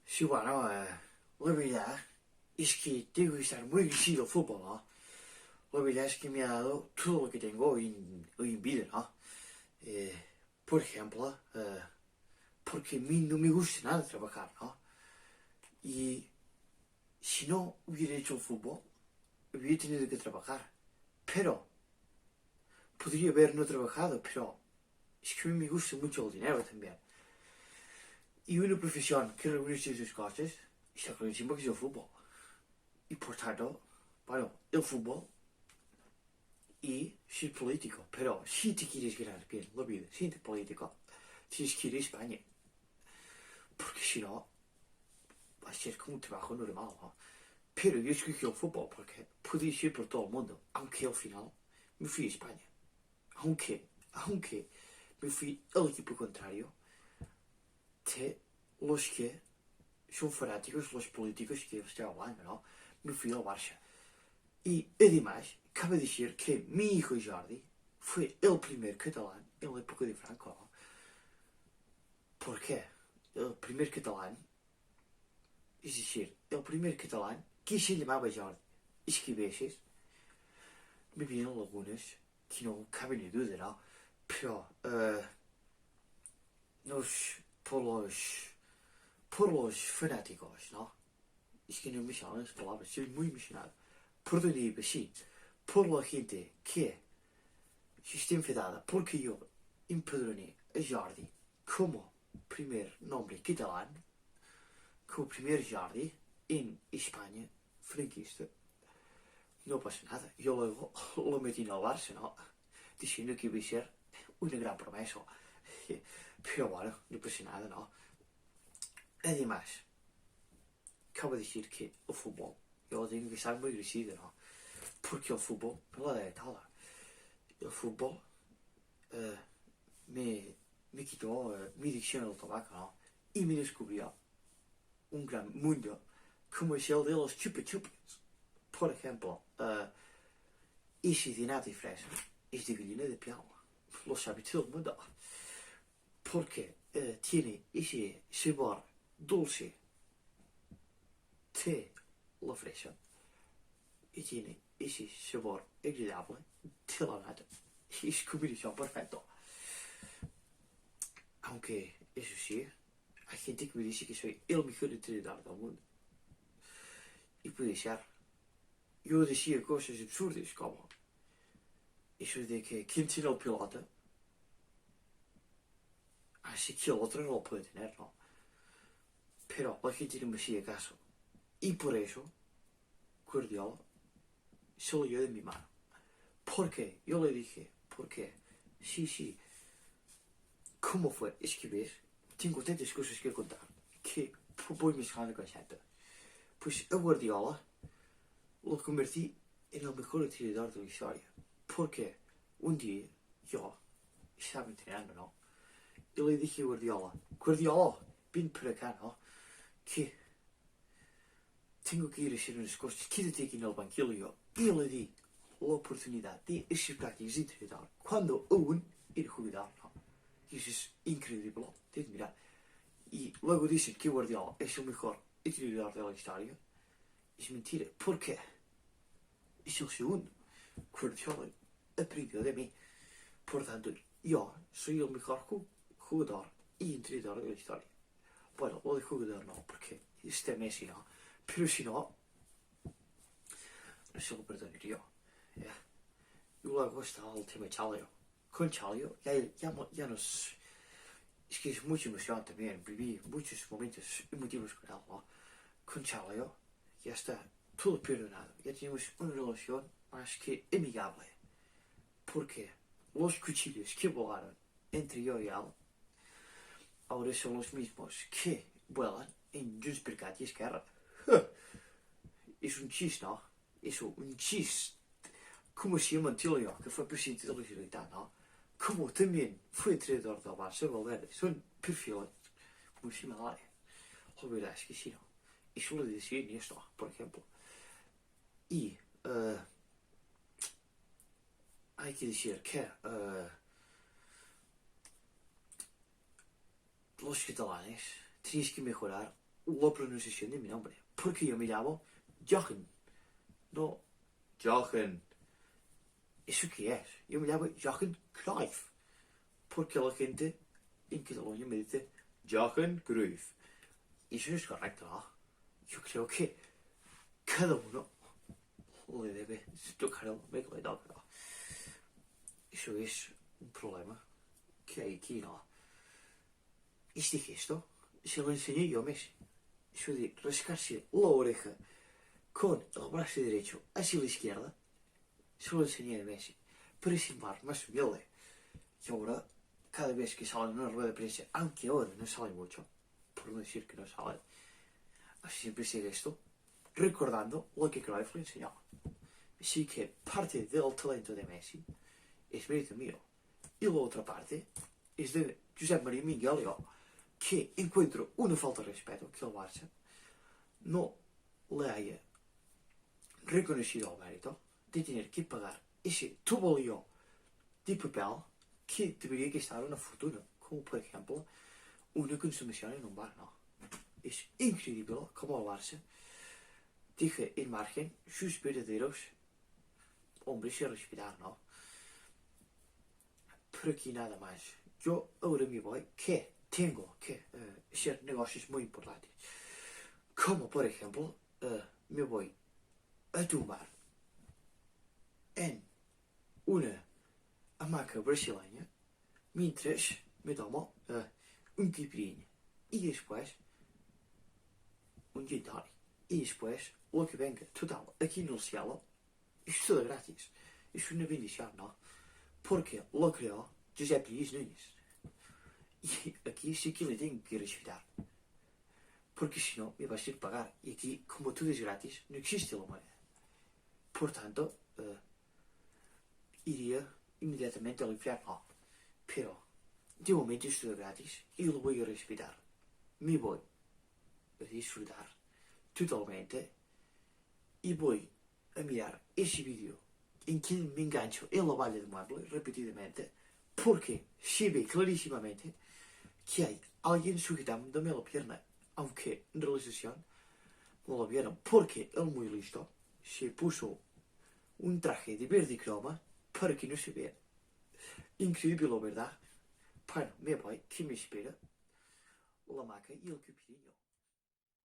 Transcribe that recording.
Sí, bueno, la verdad es que tengo que estar muy agradecido al fútbol, ¿no? La verdad es que me ha dado todo lo que tengo hoy en vida, ¿no? Eh, por ejemplo, porque a mí no me gusta nada trabajar, ¿no? Y si no hubiera hecho el fútbol, hubiera tenido que trabajar. Pero, podría haber no trabajado, pero es que a mí me gusta mucho el dinero también. Y una profesión que reúne estas dos cosas está clarísimo que es el fútbol. Y por tanto, bueno, el fútbol y ser político. Pero si te quieres ganar bien la vida siendo político, tienes que ir a España. Porque si no, va a ser como un trabajo normal, ¿no? Pero yo escogí el fútbol porque podía ir por todo el mundo. Aunque al final me fui a España. Aunque me fui al equipo contrario de los que son fanáticos, los políticos que están hablando, ¿no? Me fui al Barça. Y además, cabe decir que mi hijo Jordi fue el primer catalán en la época de Franco. ¿No? ¿Por qué? El primer catalán, es decir, el primer catalán que se llamaba Jordi. Es que a veces me vienen lagunas que no caben ni duda, ¿no? Pero, nos, por los fanáticos, ¿no? Es que no me salen las palabras, estoy muy emocionado. Por donde sí, por la gente que se está enfadada porque yo empadroné a Jordi como primer nombre catalán, como primer Jordi en España franquista. No pasa nada. Yo luego lo metí en el Barça, ¿no? Diciendo que iba a ser una gran promesa. Pero bueno, no pasa nada, ¿no? Además, acabo de decir que el fútbol, yo tengo que estar muy agradecido, ¿no? Porque el fútbol, no la de tal. El fútbol eh, me quitó mi adicción al tabaco, ¿no? Y me descubrió un gran mundo como es el de los chupa chupas. Por ejemplo, ese de nata y fresa es de gallina de piel. Lo sabe todo el mundo. Porque tiene ese sabor dulce de la fresa y tiene ese sabor agradable de la nata. Es combinación perfecta. Aunque, eso sí, hay gente que me dice que soy el mejor entrenador del mundo. Y puede ser. Yo decía cosas absurdas como eso de que quien tiene el piloto, así que el otro no lo puede tener, ¿no? Pero la gente no me hacía caso. Y por eso, Guardiola se lo dio de mi mano. ¿Por qué? Yo le dije, ¿por qué? Sí. ¿Cómo fue? Es que ves, tengo tantas cosas que contar que voy mezclando con gente. Pues a Guardiola lo convertí en el mejor entrenador de la historia. Porque un día yo estaba entrenando, ¿no? Y le dije a Guardiola, ven para acá, ¿no? Que tengo que ir a hacer unas cosas, quédate aquí en el banquillo. Y le di la oportunidad de hacer prácticas de entrenador cuando aún era jugador, ¿no? Y eso es increíble de admirar. Y luego dicen que Guardiola es el mejor entrenador de la historia. Es mentira. ¿Por qué? Es el segundo. Guardiola aprendió de mí. Por tanto, yo soy el mejor jugador y entrenador de la historia. Bueno, lo de jugador no, porque este es Messi, ¿no? Pero si no, no se lo perdonaría. Yeah. Y luego está el tema Chalio. Con Chalio ya nos... Es que es mucha emoción también. Viví muchos momentos emotivos con él, ¿no? Con Chalio ya está todo perdonado. Ya tenemos una relación más que amigable. Porque los cuchillos que volaron entre yo y él ahora son los mismos que vuelan en Junts per Cat y Esquerra. Es un chiste, ¿no? Es un chiste. Como se llama Antilio, que fue presidente de la Generalitat, ¿no? Como también fue entrenador del Barça, Valverde. Son perfiles muy similares. La verdad es que sí, ¿no? Eso lo decía Iniesta, por ejemplo. Y hay que decir que los catalanes tenéis que mejorar la pronunciación de mi nombre. Porque yo me llamo Jochen. No, Jochen. ¿Eso qué es? Yo me llamo Jochen Cruyff. Porque la gente en Cataluña me dice Jochen Cruyff. Y eso no es correcto, ¿no? Yo creo que cada uno le debe tocar el nombre que le toca, ¿no? Eso es un problema que hay aquí, ¿no? Este gesto se lo enseñé yo a Messi. Eso de rascarse la oreja con el brazo derecho hacia la izquierda, se lo enseñé a Messi. Pero sin más, más humilde. Y ahora, cada vez que sale en una rueda de prensa, aunque ahora no sale mucho, por no decir que no sale, siempre sigue esto, recordando lo que Cruyff le enseñaba. Así que parte del talento de Messi es mérito mío. Y la otra parte es de José María Miguel, que encuentro una falta de respeto que el Barça no le haya reconocido el mérito de tener que pagar ese tubolío de papel que debería gastar una fortuna, como por ejemplo una consumición en un bar, ¿no? Es increíble como el Barça deja en margen sus verdaderos hombres a respirar, ¿no? Por aquí nada más. Yo ahora me voy que tengo que hacer negocios muy importantes. Como por ejemplo, me voy a tumbar en una hamaca brasileña mientras me tomo un caipirinha y después un gin tonic. Y después lo que venga, total, aquí en el cielo, es todo gratis. Es una bendición, ¿no? Porque lo creó Giuseppe Luis Núñez. Y aquí sí que le tengo que respetar. Porque si no, me va a ser pagar. Y aquí, como todo es gratis, no existe la moneda. Por tanto, iría inmediatamente al infierno. Pero, de momento es todo gratis y lo voy a respetar. Me voy a disfrutar totalmente y voy a mirar ese vídeo en que me engancho en la valla de mármol repetidamente porque se ve clarísimamente que hay alguien sujetándome la pierna, aunque en realización no lo vieron porque él muy listo se puso un traje de verde croma para que no se vea. Increíble, ¿verdad? Bueno, me voy, que me espera la maca y el cupidinho.